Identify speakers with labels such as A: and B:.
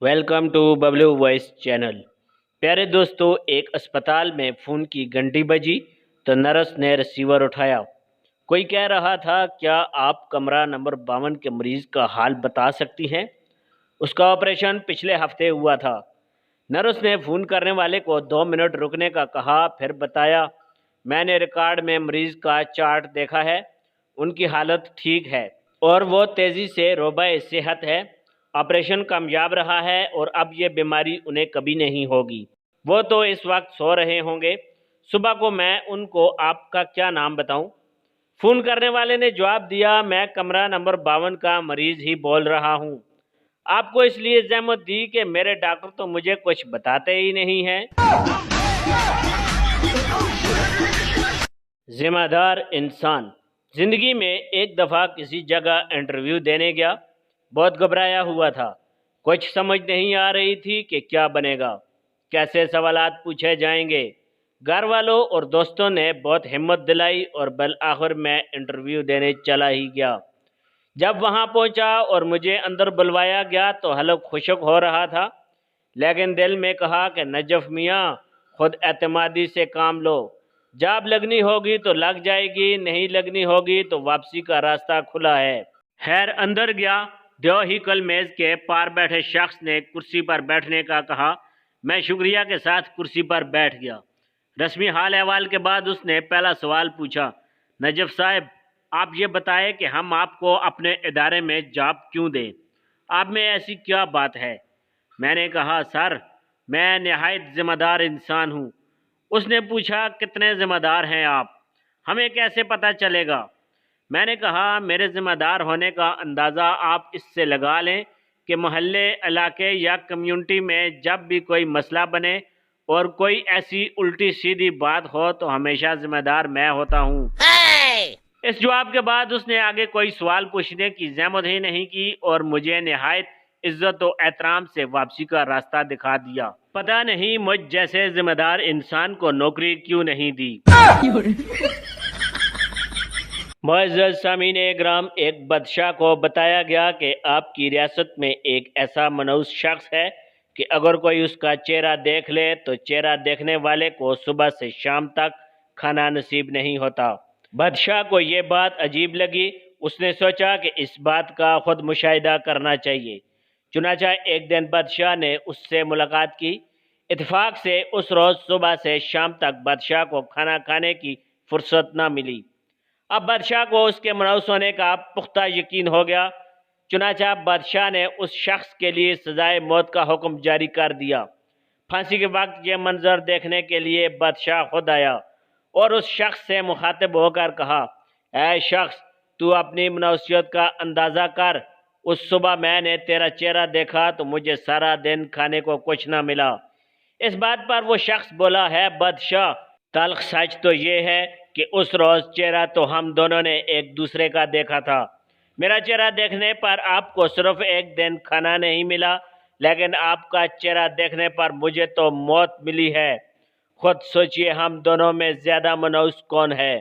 A: Welcome to Bablu voice channel. प्यारे दोस्तों, एक अस्पताल में फ़ोन की घंटी बजी तो नर्स ने रिसीवर उठाया। कोई कह रहा था, क्या आप कमरा नंबर 52 के मरीज़ का हाल बता सकती हैं? उसका ऑपरेशन पिछले हफ्ते हुआ था। नर्स ने फ़ोन करने वाले को 2 मिनट रुकने का कहा, फिर बताया, मैंने रिकॉर्ड में मरीज़ का चार्ट देखा है, उनकी हालत ठीक है और वो तेज़ी से रोबाए सेहत है। ऑपरेशन कामयाब रहा है और अब ये बीमारी उन्हें कभी नहीं होगी। वो तो इस वक्त सो रहे होंगे। सुबह को मैं उनको आपका क्या नाम बताऊं? फ़ोन करने वाले ने जवाब दिया, मैं कमरा नंबर 52 का मरीज़ ही बोल रहा हूं। आपको इसलिए ज़हमत दी कि मेरे डॉक्टर तो मुझे कुछ बताते ही नहीं हैं। ज़िम्मेदार इंसान। ज़िंदगी में एक दफ़ा किसी जगह इंटरव्यू देने गया। बहुत घबराया हुआ था। कुछ समझ नहीं आ रही थी कि क्या बनेगा, कैसे सवालात पूछे जाएंगे। घर वालों और दोस्तों ने बहुत हिम्मत दिलाई और बल आखिर मैं इंटरव्यू देने चला ही गया। जब वहाँ पहुँचा और मुझे अंदर बुलवाया गया तो हल्क खुशक हो रहा था, लेकिन दिल में कहा कि नजफ मियाँ, खुद एतमादी से काम लो। जॉब लगनी होगी तो लग जाएगी, नहीं लगनी होगी तो वापसी का रास्ता खुला है। खैर अंदर गया। दो ही कल मेज के पार बैठे शख्स ने कुर्सी पर बैठने का कहा। मैं शुक्रिया के साथ कुर्सी पर बैठ गया। रस्मी हाल अहवाल के बाद उसने पहला सवाल पूछा, नजफ साहब, आप ये बताएं कि हम आपको अपने इदारे में जॉब क्यों दें? आप में ऐसी क्या बात है? मैंने कहा, सर, मैं नहायत ज़िम्मेदार इंसान हूँ। उसने पूछा, कितने ज़िम्मेदार हैं आप? हमें कैसे पता चलेगा? मैंने कहा, मेरे ज़िम्मेदार होने का अंदाज़ा आप इससे लगा लें कि मोहल्ले, इलाके या कम्युनिटी में जब भी कोई मसला बने और कोई ऐसी उल्टी सीधी बात हो तो हमेशा ज़िम्मेदार मैं होता हूँ। इस जवाब के बाद उसने आगे कोई सवाल पूछने की ज़हमत ही नहीं की और मुझे निहायत इज्जत और एहतराम से वापसी का रास्ता दिखा दिया। पता नहीं मुझ जैसे ज़िम्मेदार इंसान को नौकरी क्यों नहीं दी। मुअज़्ज़ज़ सामीन-ए-किराम, एक बादशाह को बताया गया कि आपकी रियासत में एक ऐसा मनहूस शख्स है कि अगर कोई उसका चेहरा देख ले तो चेहरा देखने वाले को सुबह से शाम तक खाना नसीब नहीं होता। बादशाह को ये बात अजीब लगी। उसने सोचा कि इस बात का खुद मुशाहिदा करना चाहिए। चुनांचे एक दिन बादशाह ने उससे मुलाकात की। इत्तेफाक से उस रोज़ सुबह से शाम तक बादशाह को खाना खाने की फुर्सत न मिली। अब बादशाह को उसके मनहूस होने का पुख्ता यकीन हो गया। चुनांचे बादशाह ने उस शख्स के लिए सजाए मौत का हुक्म जारी कर दिया। फांसी के वक्त ये मंजर देखने के लिए बादशाह खुद आया और उस शख्स से मुखातिब होकर कहा, ऐ शख्स, तू अपनी मनहूसियत का अंदाज़ा कर। उस सुबह मैंने तेरा चेहरा देखा तो मुझे सारा दिन खाने को कुछ न मिला। इस बात पर वो शख्स बोला, है बादशाह, तल्ख सच तो ये है कि उस रोज़ चेहरा तो हम दोनों ने एक दूसरे का देखा था। मेरा चेहरा देखने पर आपको सिर्फ एक दिन खाना नहीं मिला, लेकिन आपका चेहरा देखने पर मुझे तो मौत मिली है। खुद सोचिए, हम दोनों में ज़्यादा मनहूस कौन है?